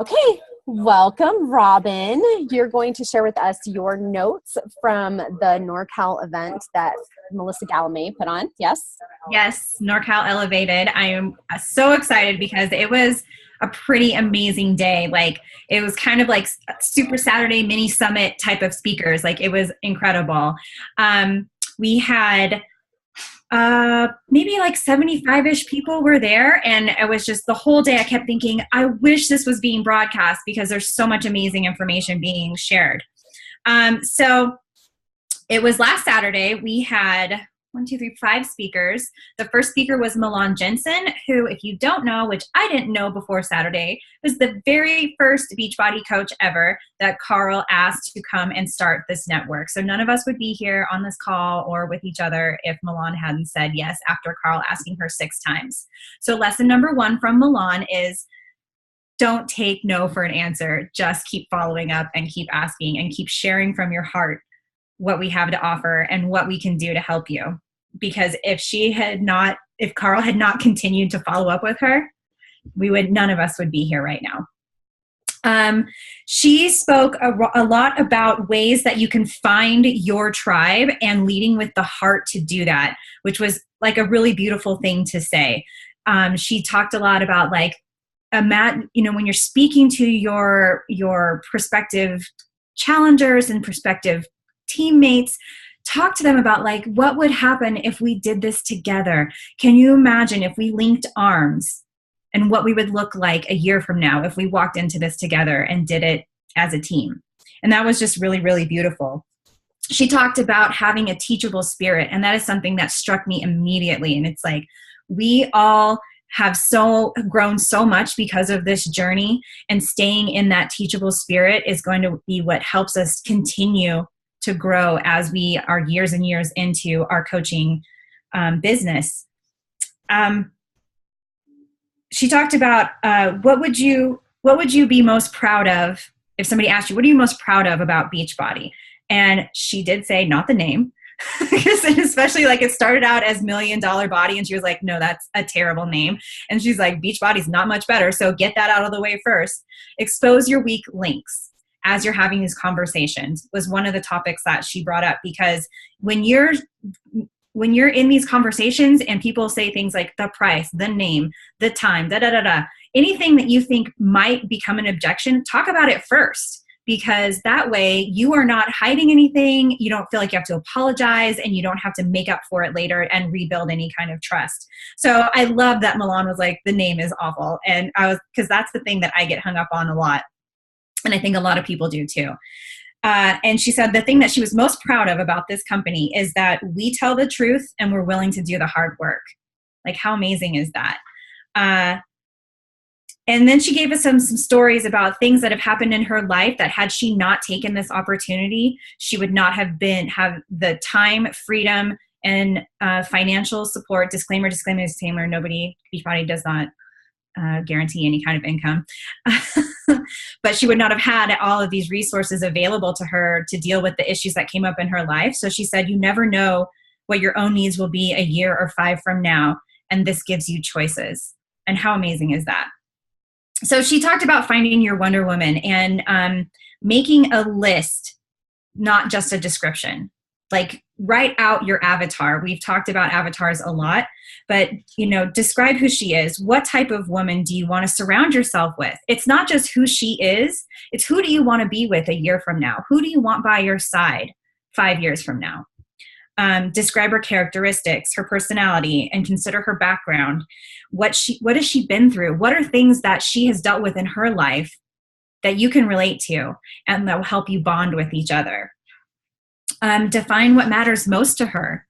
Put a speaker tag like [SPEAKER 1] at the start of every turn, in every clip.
[SPEAKER 1] Okay, welcome, Robin. You're going to share with us your notes from the NorCal event that Melissa Gallamay put on. Yes?
[SPEAKER 2] Yes, NorCal Elevated. I am so excited because it was a pretty amazing day. Like it was kind of like Super Saturday mini summit type of speakers. Like it was incredible. We had maybe like 75-ish people were there, and it was just the whole day I kept thinking, I wish this was being broadcast because there's so much amazing information being shared. So it was last Saturday. We had 5 speakers. The first speaker was Milan Jensen, who, if you don't know, which I didn't know before Saturday, was the very first Beachbody coach ever that Carl asked to come and start this network. So none of us would be here on this call or with each other if Milan hadn't said yes after Carl asking her 6 times. So lesson number 1 from Milan is don't take no for an answer. Just keep following up and keep asking and keep sharing from your heart what we have to offer and what we can do to help you. Because if Carl had not continued to follow up with her, none of us would be here right now. She spoke a lot about ways that you can find your tribe and leading with the heart to do that, which was like a really beautiful thing to say. She talked a lot about when you're speaking to your prospective challengers and prospective teammates, talk to them about what would happen if we did this together. Can you imagine if we linked arms and what we would look like a year from now if we walked into this together and did it as a team? And that was just really, really beautiful. She talked about having a teachable spirit, and that is something that struck me immediately. And it's like, we all have grown so much because of this journey, and staying in that teachable spirit is going to be what helps us continue to grow as we are years and years into our coaching business. She talked about what would you be most proud of if somebody asked you, what are you most proud of about Beachbody? And she did say, not the name, because especially it started out as $1 Million Body, and she was like, no, that's a terrible name. And she's like, Beachbody's not much better, so get that out of the way first. Expose your weak links as you're having these conversations was one of the topics that she brought up, because when you're in these conversations and people say things like the price, the name, the time, anything that you think might become an objection, talk about it first, because that way you are not hiding anything. You don't feel like you have to apologize, and you don't have to make up for it later and rebuild any kind of trust. So I love that Milan was like, the name is awful. And because that's the thing that I get hung up on a lot. And I think a lot of people do too. And she said the thing that she was most proud of about this company is that we tell the truth and we're willing to do the hard work. Like, how amazing is that? And then she gave us some stories about things that have happened in her life that had she not taken this opportunity, she would not have the time, freedom, and financial support. Disclaimer, nobody, Beachbody does not guarantee any kind of income. But she would not have had all of these resources available to her to deal with the issues that came up in her life. So she said, you never know what your own needs will be a year or 5 from now, and this gives you choices. And how amazing is that? So she talked about finding your Wonder Woman and making a list, not just a description. Like, write out your avatar. We've talked about avatars a lot, but describe who she is. What type of woman do you want to surround yourself with? It's not just who she is, it's who do you want to be with a year from now? Who do you want by your side 5 years from now? Describe her characteristics, her personality, and consider her background. What has she been through? What are things that she has dealt with in her life that you can relate to and that will help you bond with each other? Define what matters most to her.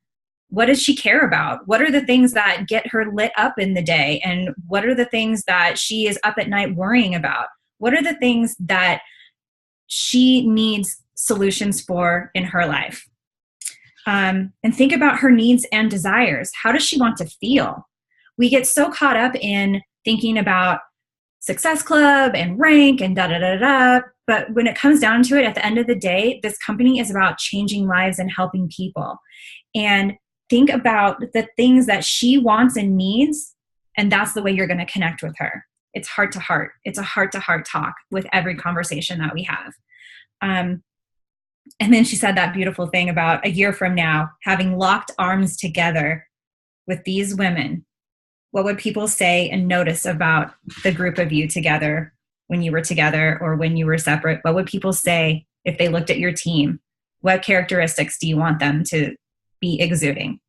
[SPEAKER 2] What does she care about? What are the things that get her lit up in the day? And what are the things that she is up at night worrying about? What are the things that she needs solutions for in her life? And think about her needs and desires. How does she want to feel? We get so caught up in thinking about Success Club and rank and da-da-da-da. But when it comes down to it, at the end of the day, this company is about changing lives and helping people. And think about the things that she wants and needs, and that's the way you're going to connect with her. It's heart to heart. It's a heart to heart talk with every conversation that we have. And then she said that beautiful thing about a year from now, having locked arms together with these women, what would people say and notice about the group of you together when you were together or when you were separate? What would people say if they looked at your team? What characteristics do you want them to be exuding?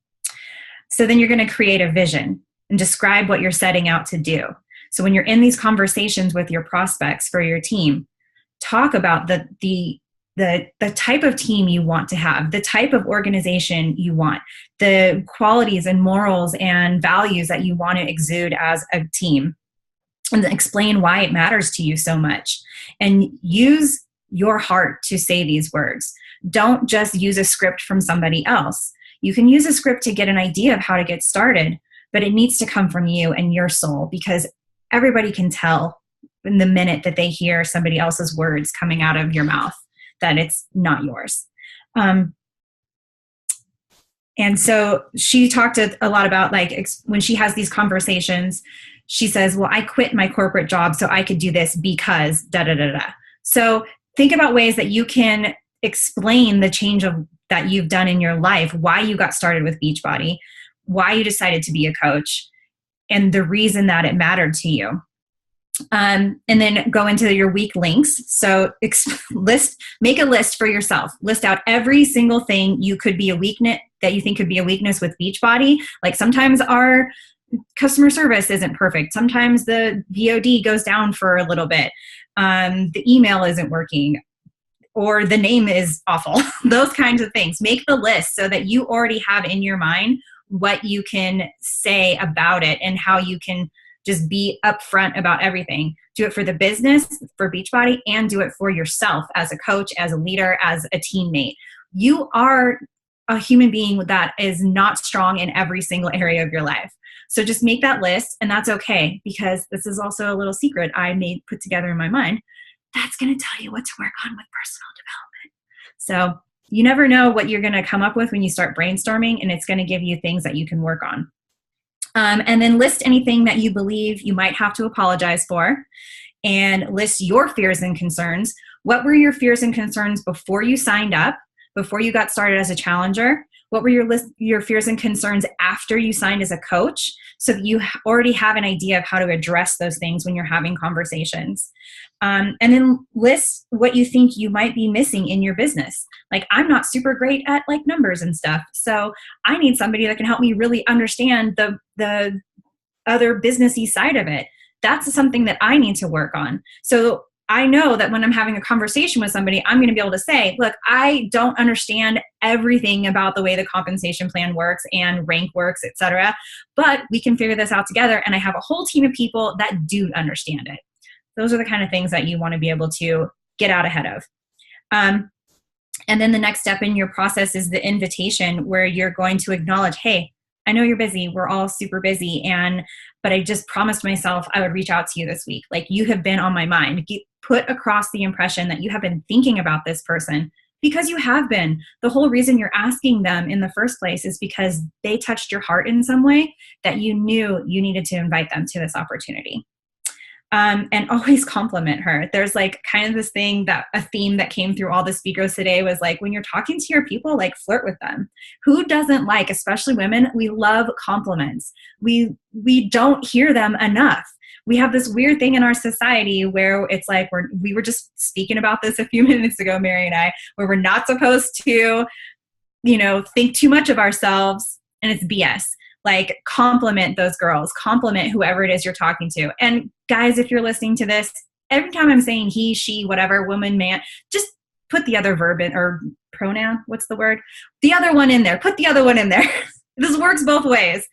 [SPEAKER 2] So then you're going to create a vision and describe what you're setting out to do. So when you're in these conversations with your prospects for your team, talk about the type of team you want to have, the type of organization you want, the qualities and morals and values that you want to exude as a team, and explain why it matters to you so much. And use your heart to say these words. Don't just use a script from somebody else. You can use a script to get an idea of how to get started, but it needs to come from you and your soul, because everybody can tell in the minute that they hear somebody else's words coming out of your mouth that it's not yours. And so she talked a lot about, like, when she has these conversations, she says, well, I quit my corporate job so I could do this because da da da da. So think about ways that you can explain the change that you've done in your life, why you got started with Beachbody, why you decided to be a coach, and the reason that it mattered to you. And then go into your weak links. So make a list for yourself. List out every single thing you could be a weakness that you think could be a weakness with Beachbody. Like, sometimes our customer service isn't perfect. Sometimes the VOD goes down for a little bit. The email isn't working, or the name is awful. Those kinds of things. Make the list so that you already have in your mind what you can say about it and how you can just be upfront about everything. Do it for the business, for Beachbody, and do it for yourself as a coach, as a leader, as a teammate. You are a human being that is not strong in every single area of your life. So just make that list, and that's okay, because this is also a little secret I put together in my mind. That's going to tell you what to work on with personal development. So you never know what you're going to come up with when you start brainstorming, and it's going to give you things that you can work on. And then list anything that you believe you might have to apologize for, and list your fears and concerns. What were your fears and concerns before you signed up, before you got started as a challenger? What were your fears and concerns after you signed as a coach, so that you already have an idea of how to address those things when you're having conversations? And then list what you think you might be missing in your business. Like, I'm not super great at, like, numbers and stuff, so I need somebody that can help me really understand the other businessy side of it. That's something that I need to work on. So I know that when I'm having a conversation with somebody, I'm going to be able to say, look, I don't understand everything about the way the compensation plan works and rank works, etc., but we can figure this out together. And I have a whole team of people that do understand it. Those are the kind of things that you want to be able to get out ahead of. And then the next step in your process is the invitation, where you're going to acknowledge, hey, I know you're busy. We're all super busy. But I just promised myself I would reach out to you this week. Like, you have been on my mind. Put across the impression that you have been thinking about this person, because you have been. The whole reason you're asking them in the first place is because they touched your heart in some way that you knew you needed to invite them to this opportunity. And always compliment her. There's, like, kind of this thing, that a theme that came through all the speakers today was, like, when you're talking to your people, like, flirt with them. Who doesn't like, especially women, we love compliments. We don't hear them enough. We have this weird thing in our society where it's like, we were just speaking about this a few minutes ago, Mary and I, where we're not supposed to, think too much of ourselves, and it's BS. Like, compliment those girls, compliment whoever it is you're talking to. And guys, if you're listening to this, every time I'm saying he, she, whatever, woman, man, just put the other verb in, or pronoun, what's the word? The other one in there. Put the other one in there. This works both ways.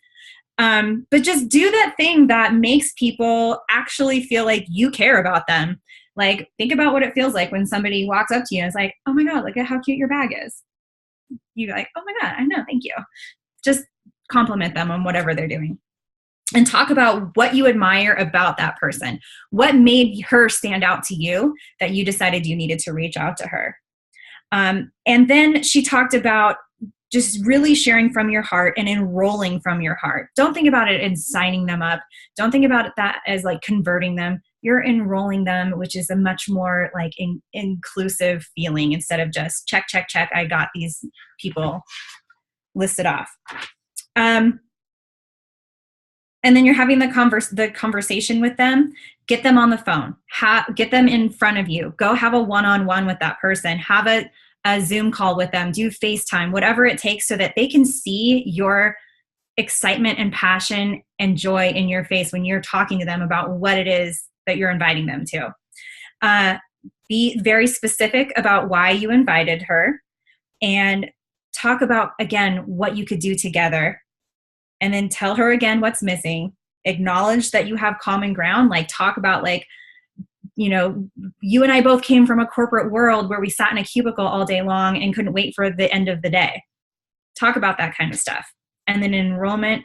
[SPEAKER 2] But just do that thing that makes people actually feel like you care about them. Like, think about what it feels like when somebody walks up to you and is like, oh my God, look at how cute your bag is. You're like, oh my God, I know, thank you. Just compliment them on whatever they're doing. And talk about what you admire about that person. What made her stand out to you that you decided you needed to reach out to her? And then she talked about just really sharing from your heart and enrolling from your heart. Don't think about it as signing them up. Don't think about that as like converting them. You're enrolling them, which is a much more like inclusive feeling instead of just check, check, check. I got these people listed off. And then you're having the conversation with them. Get them on the phone. Get them in front of you. Go have a one-on-one with that person. Have a Zoom call with them. Do FaceTime, whatever it takes so that they can see your excitement and passion and joy in your face when you're talking to them about what it is that you're inviting them to. Be very specific about why you invited her and talk about, again, what you could do together. And then tell her again what's missing. Acknowledge that you have common ground. Like talk about like, you know, you and I both came from a corporate world where we sat in a cubicle all day long and couldn't wait for the end of the day. Talk about that kind of stuff. And then in enrollment,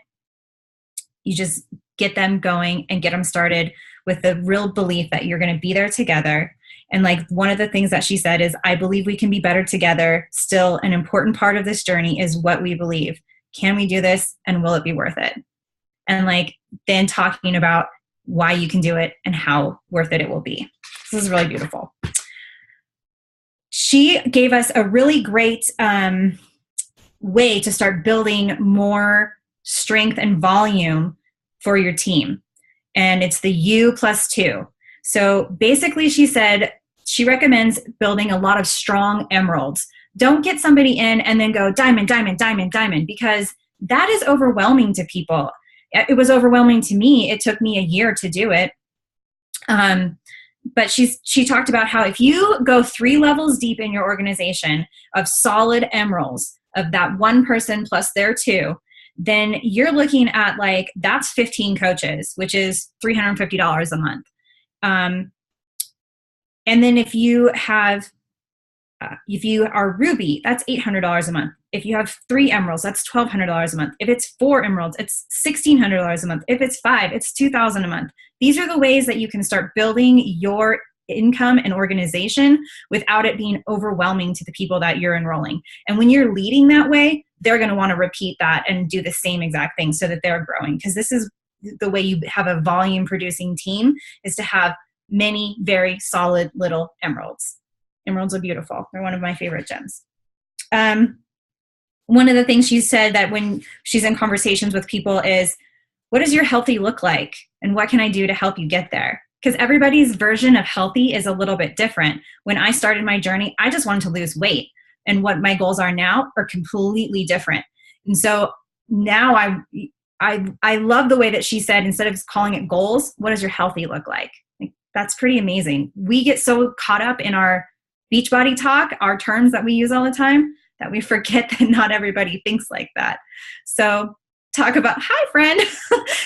[SPEAKER 2] you just get them going and get them started with the real belief that you're going to be there together. And like one of the things that she said is, I believe we can be better together. Still, an important part of this journey is what we believe. Can we do this and will it be worth it? And like then talking about why you can do it and how worth it will be. This is really beautiful. She gave us a really great way to start building more strength and volume for your team. And it's the U+2. So basically she said she recommends building a lot of strong emeralds. Don't get somebody in and then go diamond, diamond, diamond, diamond, because that is overwhelming to people. It was overwhelming to me. It took me a year to do it. But she talked about how if you go 3 levels deep in your organization of solid emeralds, of that one person plus their 2, then you're looking at like, that's 15 coaches, which is $350 a month. And then if you are Ruby, that's $800 a month. If you have 3 emeralds, that's $1,200 a month. If it's 4 emeralds, it's $1,600 a month. If it's 5, it's $2,000 a month. These are the ways that you can start building your income and organization without it being overwhelming to the people that you're enrolling. And when you're leading that way, they're going to want to repeat that and do the same exact thing so that they're growing. Because this is the way you have a volume producing team, is to have many very solid little emeralds. Emeralds are beautiful. They're one of my favorite gems. One of the things she said that when she's in conversations with people is, what does your healthy look like? And what can I do to help you get there? Because everybody's version of healthy is a little bit different. When I started my journey, I just wanted to lose weight. And what my goals are now are completely different. And so now I love the way that she said, instead of calling it goals, what does your healthy look like? That's pretty amazing. We get so caught up in our Beachbody talk, our terms that we use all the time, that we forget that not everybody thinks like that. So talk about, hi friend,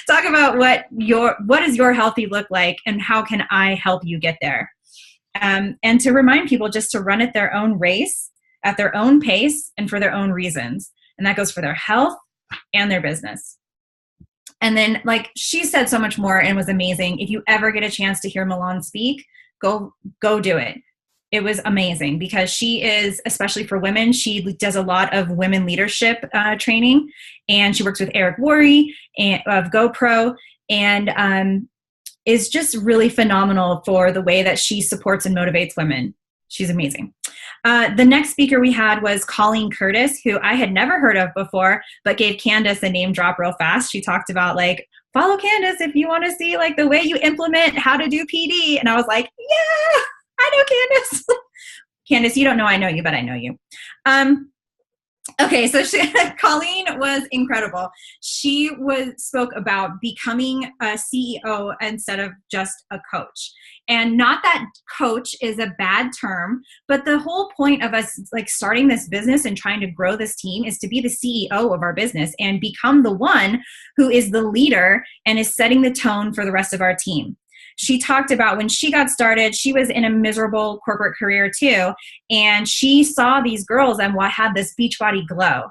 [SPEAKER 2] talk about what does your healthy look like and how can I help you get there? And to remind people just to run at their own race, at their own pace, and for their own reasons. And that goes for their health and their business. And then like she said so much more and was amazing. If you ever get a chance to hear Milan speak, go do it. It was amazing because she is, especially for women, she does a lot of women leadership training, and she works with Eric Worre of GoPro, and is just really phenomenal for the way that she supports and motivates women. She's amazing. The next speaker we had was Colleen Curtis, who I had never heard of before, but gave Candace a name drop real fast. She talked about like, follow Candace if you want to see like the way you implement how to do PD. And I was like, yeah, I know Candace. Candace, you don't know I know you, but I know you. Okay, so Colleen was incredible. She spoke about becoming a CEO instead of just a coach. And not that coach is a bad term, but the whole point of us like starting this business and trying to grow this team is to be the CEO of our business and become the one who is the leader and is setting the tone for the rest of our team. She talked about when she got started, she was in a miserable corporate career too. And she saw these girls and had this Beachbody glow.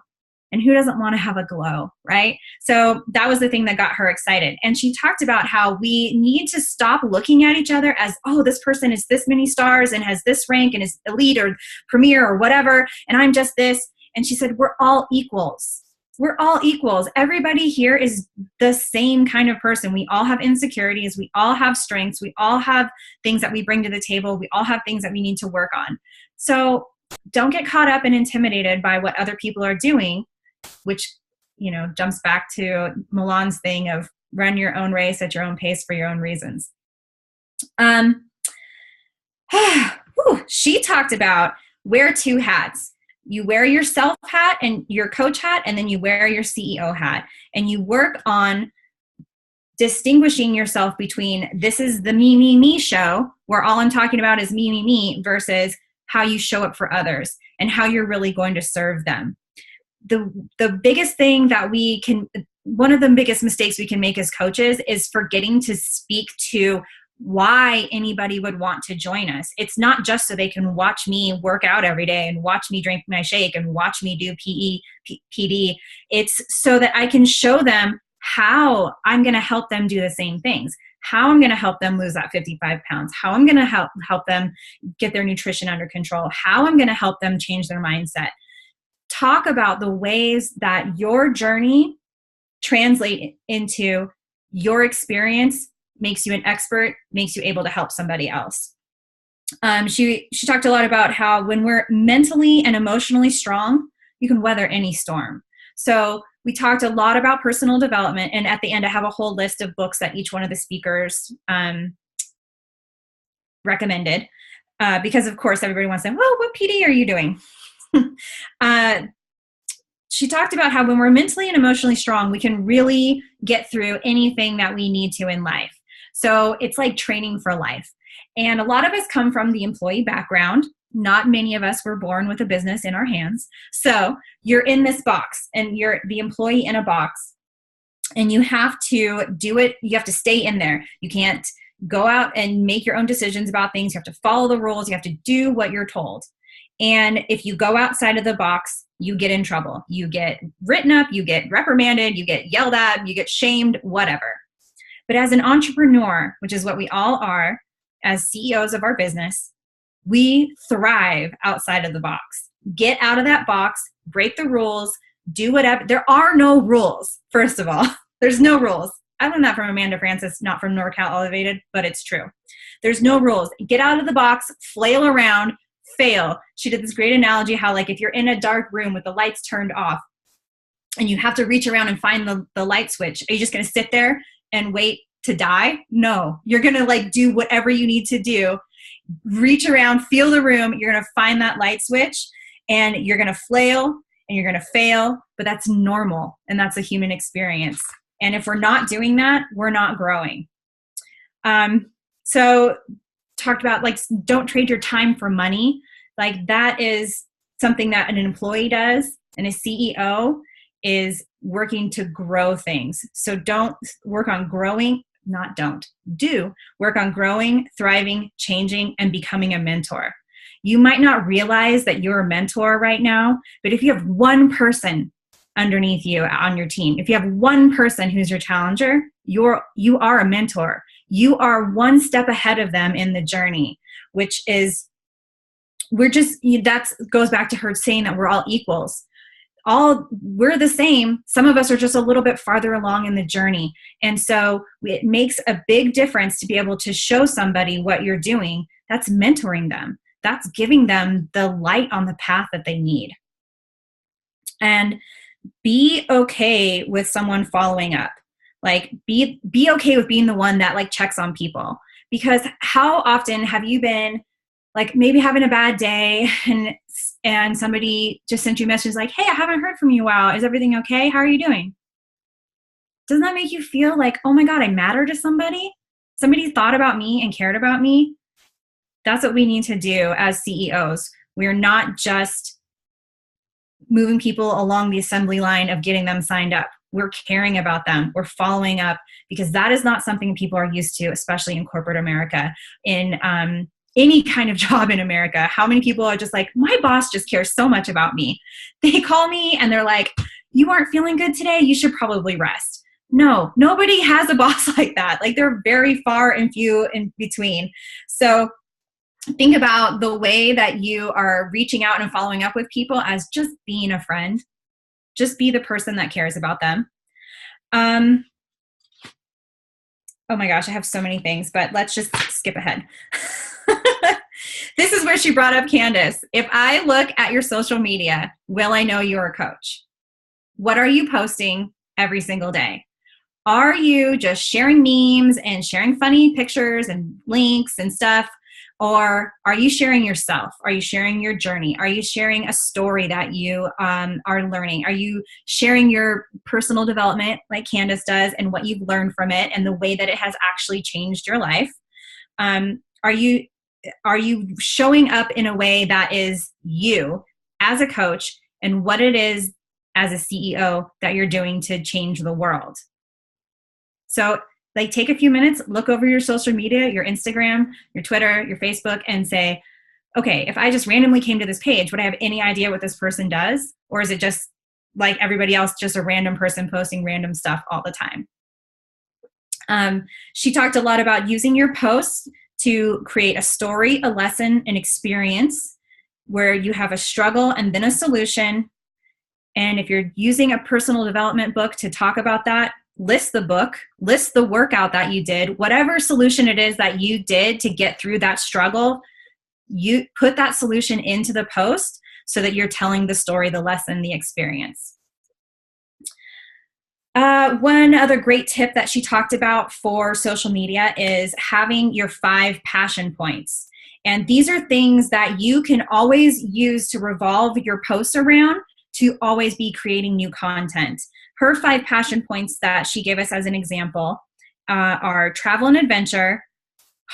[SPEAKER 2] And who doesn't want to have a glow, right? So that was the thing that got her excited. And she talked about how we need to stop looking at each other as, oh, this person is this many stars and has this rank and is elite or premier or whatever, and I'm just this. And she said, we're all equals. We're all equals. Everybody here is the same kind of person. We all have insecurities. We all have strengths. We all have things that we bring to the table. We all have things that we need to work on. So don't get caught up and intimidated by what other people are doing, which, you know, jumps back to Milan's thing of run your own race at your own pace for your own reasons. She talked about wear two hats. You wear your self hat and your coach hat, and then you wear your CEO hat, and you work on distinguishing yourself between this is the me show where all I'm talking about is me versus how you show up for others and how you're really going to serve them. The biggest thing that one of the biggest mistakes we can make as coaches is forgetting to speak to why anybody would want to join us. It's not just so they can watch me work out every day and watch me drink my shake and watch me do PD. It's so that I can show them how I'm going to help them do the same things, how I'm going to help them lose that 55 pounds, how I'm going to help them get their nutrition under control, how I'm going to help them change their mindset. Talk about the ways that your journey translate into your experience makes you an expert, makes you able to help somebody else. She talked a lot about how when we're mentally and emotionally strong, you can weather any storm. So we talked a lot about personal development, and at the end I have a whole list of books that each one of the speakers recommended, because of course everybody wants to know, well, what PD are you doing? She talked about how when we're mentally and emotionally strong, we can really get through anything that we need to in life. So it's like training for life. And a lot of us come from the employee background. Not many of us were born with a business in our hands. So you're in this box and you're the employee in a box, and you have to do it. You have to stay in there. You can't go out and make your own decisions about things. You have to follow the rules. You have to do what you're told. And if you go outside of the box, you get in trouble. You get written up, you get reprimanded, you get yelled at, you get shamed, whatever. But as an entrepreneur, which is what we all are as CEOs of our business, we thrive outside of the box. Get out of that box, break the rules, do whatever. There are no rules, first of all. There's no rules. I learned that from Amanda Francis, not from NorCal Elevated, but it's true. There's no rules. Get out of the box, flail around, fail. She did this great analogy how, like, if you're in a dark room with the lights turned off and you have to reach around and find the light switch, are you just going to sit there and wait to die? No, you're going to like do whatever you need to do. Reach around, feel the room. You're going to find that light switch, and you're going to flail and you're going to fail, but that's normal. And that's a human experience. And if we're not doing that, we're not growing. So talked about, like, don't trade your time for money. Like, that is something that an employee does, and a CEO is working to grow things. So don't work on growing, do work on growing, thriving, changing, and becoming a mentor. You might not realize that you're a mentor right now, but if you have one person underneath you on your team, if you have one person who's your challenger, you are a mentor. You are one step ahead of them in the journey, which is, that goes back to her saying that we're all equals. We're the same. Some of us are just a little bit farther along in the journey. And so it makes a big difference to be able to show somebody what you're doing. That's mentoring them. That's giving them the light on the path that they need. And be okay with someone following up. Like, be okay with being the one that, like, checks on people. Because how often have you been, like, maybe having a bad day and somebody just sent you a message like, hey, I haven't heard from you in a while. Is everything okay? How are you doing? Doesn't that make you feel like, oh my God, I matter to somebody? Somebody thought about me and cared about me? That's what we need to do as CEOs. We're not just moving people along the assembly line of getting them signed up. We're caring about them. We're following up, because that is not something people are used to, especially in corporate America. In any kind of job in America, how many people are just like, my boss just cares so much about me. They call me and they're like, you aren't feeling good today? You should probably rest. No, nobody has a boss like that. Like, they're very far and few in between. So think about the way that you are reaching out and following up with people as just being a friend. Just be the person that cares about them. Oh my gosh, I have so many things, but let's just skip ahead. This is where she brought up Candace. If I look at your social media, will I know you're a coach? What are you posting every single day? Are you just sharing memes and sharing funny pictures and links and stuff? Or are you sharing yourself? Are you sharing your journey? Are you sharing a story that you are learning? Are you sharing your personal development like Candace does and what you've learned from it and the way that it has actually changed your life? Are you showing up in a way that is you as a coach and what it is as a CEO that you're doing to change the world? So like take a few minutes, look over your social media, your Instagram, your Twitter, your Facebook, and say, okay, if I just randomly came to this page, would I have any idea what this person does? Or is it just like everybody else, just a random person posting random stuff all the time? She talked a lot about using your posts to create a story, a lesson, an experience where you have a struggle and then a solution. And if you're using a personal development book to talk about that, list the book, list the workout that you did, whatever solution it is that you did to get through that struggle, you put that solution into the post so that you're telling the story, the lesson, the experience. One other great tip that she talked about for social media is having your 5 passion points. And these are things that you can always use to revolve your posts around to always be creating new content. Her 5 passion points that she gave us as an example are travel and adventure,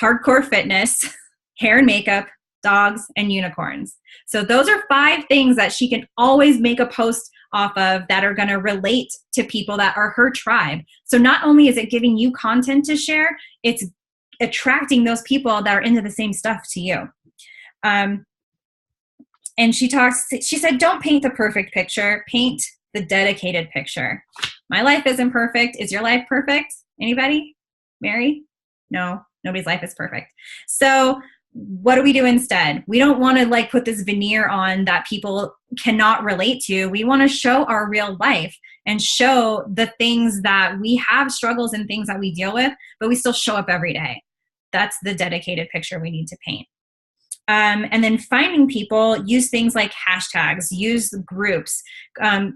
[SPEAKER 2] hardcore fitness, hair and makeup, dogs, and unicorns. So those are 5 things that she can always make a post off of that are going to relate to people that are her tribe. So not only is it giving you content to share, it's attracting those people that are into the same stuff to you. And she said, don't paint the perfect picture, paint the dedicated picture. My life isn't perfect. Is your life perfect? Anybody? Mary? No, nobody's life is perfect. So what do we do instead? We don't want to like put this veneer on that people cannot relate to. We want to show our real life and show the things that we have struggles and things that we deal with, but we still show up every day. That's the dedicated picture we need to paint. And then finding people, use things like hashtags, use groups,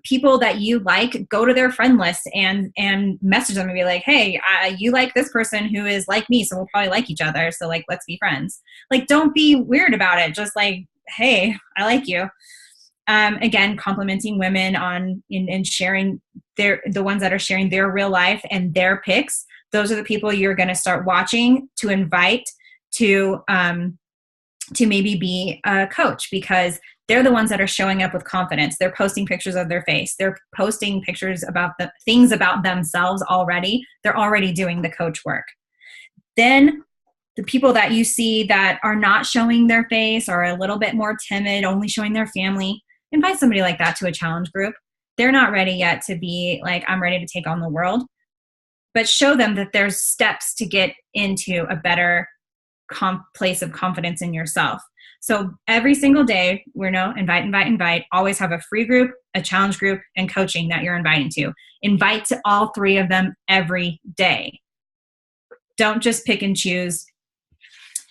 [SPEAKER 2] people that you like, go to their friend list and message them and be like, hey, you like this person who is like me, so we'll probably like each other. So like, let's be friends. Like, don't be weird about it. Just like, hey, I like you. Again, complimenting women on and sharing the ones that are sharing their real life and their pics. Those are the people you're going to start watching to invite to maybe be a coach, because they're the ones that are showing up with confidence. They're posting pictures of their face. They're posting pictures about the things about themselves already. They're already doing the coach work. Then the people that you see that are not showing their face, are a little bit more timid, only showing their family, invite somebody like that to a challenge group. They're not ready yet to be like, I'm ready to take on the world. But show them that there's steps to get into a better place of confidence in yourself. So every single day, we're invite, always have a free group, a challenge group, and coaching that you're inviting to. Invite to all 3 of them every day. Don't just pick and choose.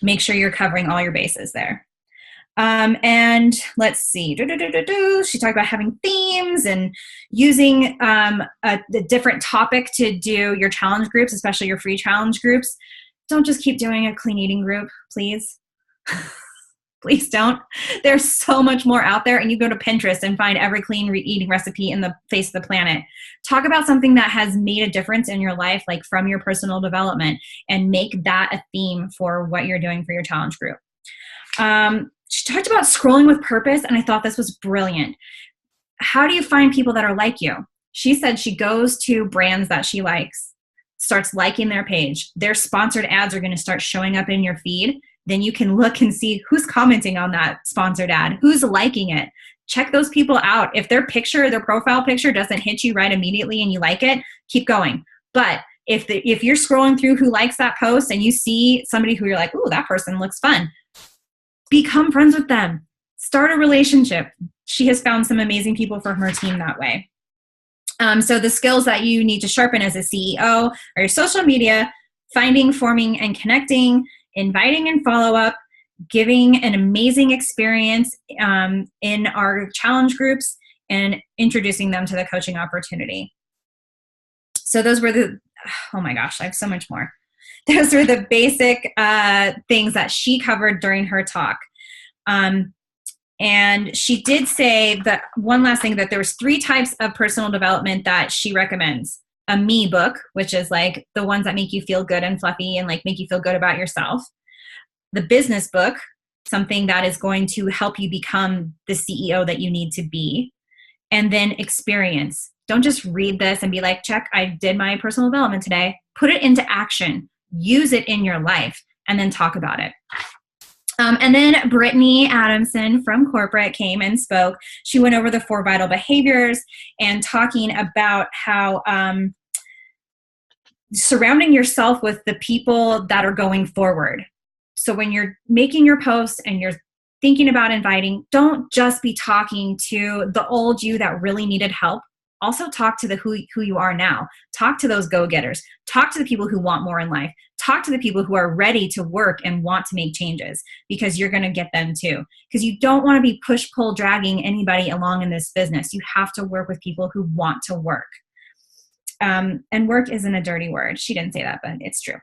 [SPEAKER 2] Make sure you're covering all your bases there. And let's see. She talked about having themes and using a different topic to do your challenge groups, especially your free challenge groups. Don't just keep doing a clean eating group, please. Please don't. There's so much more out there, and you go to Pinterest and find every clean eating recipe in the face of the planet. Talk about something that has made a difference in your life, like from your personal development, and make that a theme for what you're doing for your challenge group. She talked about scrolling with purpose, and I thought this was brilliant. How do you find people that are like you? She said she goes to brands that she likes, starts liking their page. Their sponsored ads are going to start showing up in your feed. Then you can look and see who's commenting on that sponsored ad, who's liking it. Check those people out. If their profile picture doesn't hit you right immediately and you like it, keep going. But if you're scrolling through who likes that post and you see somebody who you're like, ooh, that person looks fun, become friends with them. Start a relationship. She has found some amazing people from her team that way. So the skills that you need to sharpen as a CEO are your social media, finding, forming, and connecting, inviting and follow-up, giving an amazing experience in our challenge groups, and introducing them to the coaching opportunity. So those were oh my gosh, I have so much more. Those were the basic things that she covered during her talk. And she did say that one last thing, that there was 3 types of personal development that she recommends. A me book, which is like the ones that make you feel good and fluffy and like make you feel good about yourself. The business book, something that is going to help you become the CEO that you need to be. And then experience. Don't just read this and be like, check, I did my personal development today. Put it into action. Use it in your life and then talk about it. And then Brittany Adamson from corporate came and spoke. She went over the 4 vital behaviors and talking about how surrounding yourself with the people that are going forward. So when you're making your posts and you're thinking about inviting, don't just be talking to the old you that really needed help. Also talk to the who you are now. Talk to those go-getters. Talk to the people who want more in life. Talk to the people who are ready to work and want to make changes, because you're going to get them too. Because you don't want to be push, pull, dragging anybody along in this business. You have to work with people who want to work. And work isn't a dirty word. She didn't say that, but it's true.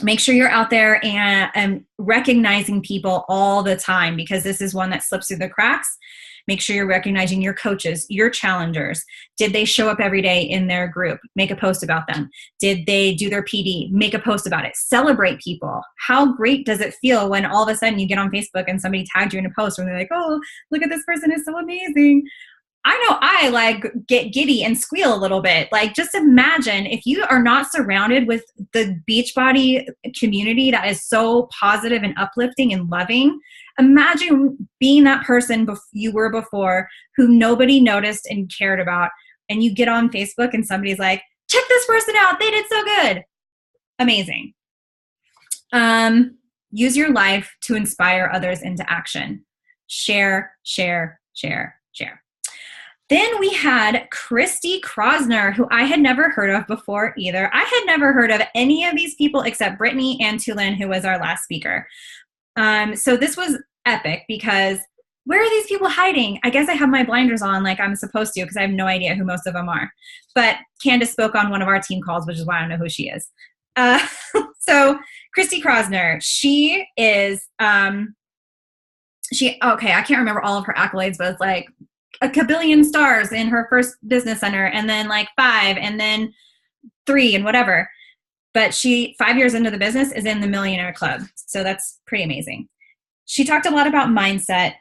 [SPEAKER 2] Make sure you're out there and recognizing people all the time, because this is one that slips through the cracks. Make sure you're recognizing your coaches, your challengers. Did they show up every day in their group? Make a post about them. Did they do their PD? Make a post about it. Celebrate people. How great does it feel when all of a sudden you get on Facebook and somebody tagged you in a post and they're like, oh, look at this person, is so amazing. I know I like get giddy and squeal a little bit. Like, just imagine if you are not surrounded with the Beachbody community that is so positive and uplifting and loving. Imagine being that person you were before, who nobody noticed and cared about, and you get on Facebook and somebody's like, check this person out, they did so good. Amazing. Use your life to inspire others into action. Share, share, share, share. Then we had Christy Krosner, who I had never heard of before either. I had never heard of any of these people except Brittany and Tulin, who was our last speaker. So this was epic, because where are these people hiding? I guess I have my blinders on like I'm supposed to, because I have no idea who most of them are. But Candace spoke on one of our team calls, which is why I don't know who she is. So Christy Krosner, she is, okay, I can't remember all of her accolades, but it's like a kabillion stars in her first business center, and then like 5, and then 3, and whatever. But she, 5 years into the business, is in the Millionaire Club. So that's pretty amazing. She talked a lot about mindset,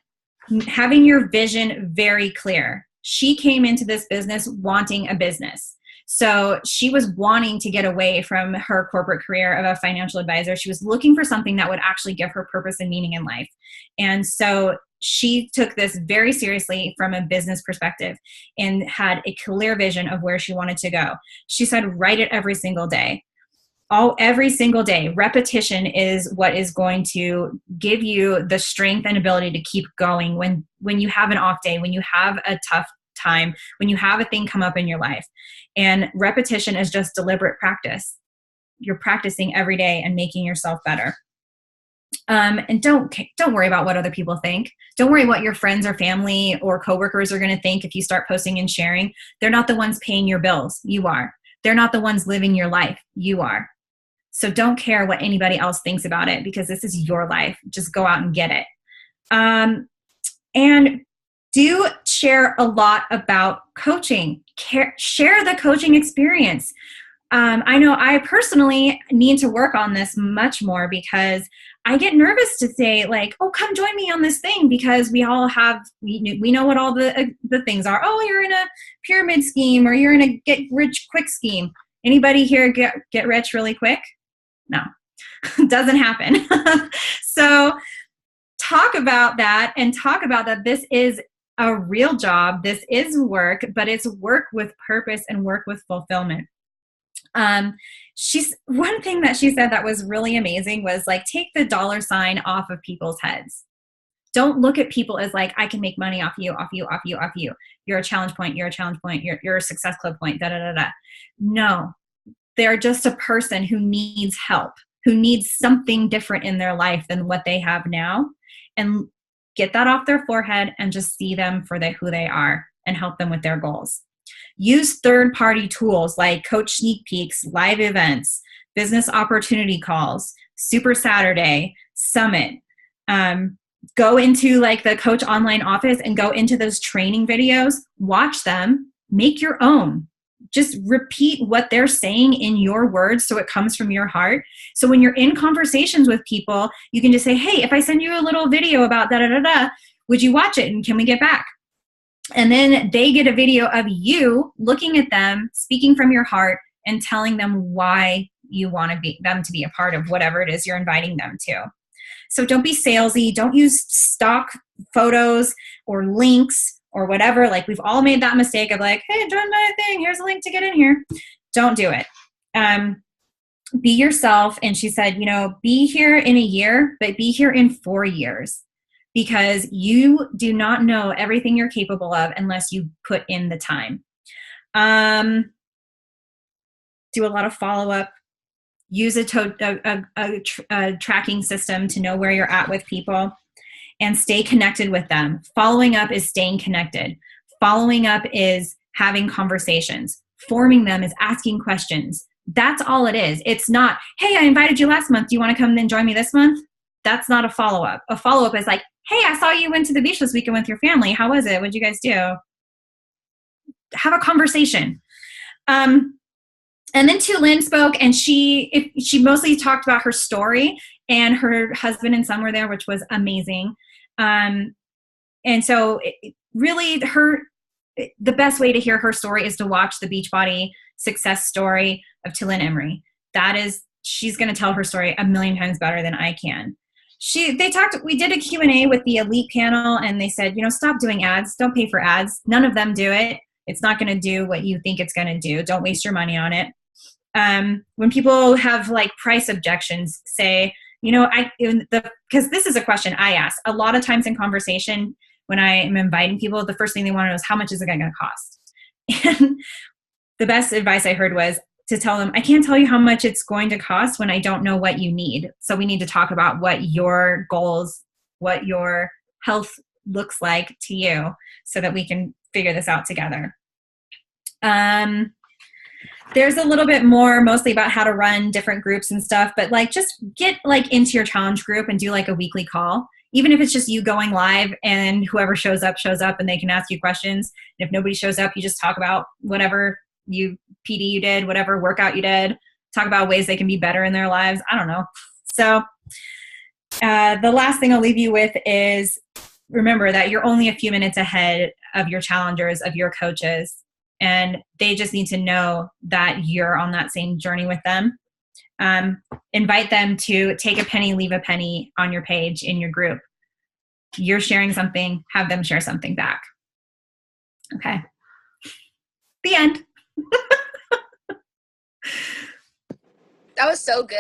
[SPEAKER 2] having your vision very clear. She came into this business wanting a business. So she was wanting to get away from her corporate career of a financial advisor. She was looking for something that would actually give her purpose and meaning in life. And so she took this very seriously from a business perspective and had a clear vision of where she wanted to go. She said, write it every single day. Every single day. Repetition is what is going to give you the strength and ability to keep going when you have an off day, when you have a tough time, when you have a thing come up in your life. And repetition is just deliberate practice. You're practicing every day and making yourself better. And don't worry about what other people think. Don't worry what your friends or family or coworkers are going to think if you start posting and sharing. They're not the ones paying your bills. You are. They're not the ones living your life. You are. So don't care what anybody else thinks about it, because this is your life. Just go out and get it. And do share a lot about coaching. Share the coaching experience. I know I personally need to work on this much more, because I get nervous to say like, oh, come join me on this thing, because we all have, we know what all the things are. Oh, you're in a pyramid scheme, or you're in a get rich quick scheme. Anybody here get rich really quick? No, doesn't happen. So talk about that, and talk about that this is a real job. This is work, but it's work with purpose and work with fulfillment. One thing that she said that was really amazing was like, take the dollar sign off of people's heads. Don't look at people as like, I can make money off you, off you, off you, off you. You're a challenge point. You're a challenge point. You're a success club point. Da da da da. No, they're just a person who needs help, who needs something different in their life than what they have now, and get that off their forehead and just see them for who they are and help them with their goals. Use third-party tools like Coach Sneak Peeks, live events, business opportunity calls, Super Saturday, Summit. Go into like the Coach Online Office and go into those training videos, watch them, make your own. Just repeat what they're saying in your words so it comes from your heart. So when you're in conversations with people, you can just say, hey, if I send you a little video about da-da-da-da, would you watch it and can we get back? And then they get a video of you looking at them, speaking from your heart, and telling them why you want them to be a part of whatever it is you're inviting them to. So don't be salesy. Don't use stock photos or links or whatever. Like, we've all made that mistake of like, hey, join my thing. Here's a link to get in here. Don't do it. Be yourself. And she said, be here in a year, but be here in 4 years, because you do not know everything you're capable of unless you put in the time. Do a lot of follow-up. Use a tracking system to know where you're at with people, and stay connected with them. Following up is staying connected. Following up is having conversations. Forming them is asking questions. That's all it is. It's not, hey, I invited you last month. Do you want to come and join me this month? That's not a follow-up. A follow-up is like, hey, I saw you went to the beach this weekend with your family. How was it? What'd you guys do? Have a conversation. And then Tulin spoke, and she mostly talked about her story, and her husband and son were there, which was amazing. And so really the best way to hear her story is to watch the Beachbody success story of Tulin Emery. She's going to tell her story a million times better than I can. We did a Q&A with the elite panel, and they said, stop doing ads. Don't pay for ads. None of them do it. It's not going to do what you think it's going to do. Don't waste your money on it. When people have like price objections, say, because this is a question I ask a lot of times in conversation when I am inviting people, the first thing they want to know is, how much is it going to cost? And the best advice I heard was to tell them, I can't tell you how much it's going to cost when I don't know what you need. So we need to talk about what your goals, what your health looks like to you, so that we can figure this out together. There's a little bit more mostly about how to run different groups and stuff, but like, just get like into your challenge group and do like a weekly call. Even if it's just you going live, and whoever shows up, and they can ask you questions. And if nobody shows up, you just talk about whatever PD you did, whatever workout you did, talk about ways they can be better in their lives. I don't know. So the last thing I'll leave you with is, remember that you're only a few minutes ahead of your challengers, of your coaches. And they just need to know that you're on that same journey with them. Invite them to take a penny, leave a penny on your page in your group. You're sharing something, have them share something back. Okay. The end.
[SPEAKER 3] That was so good.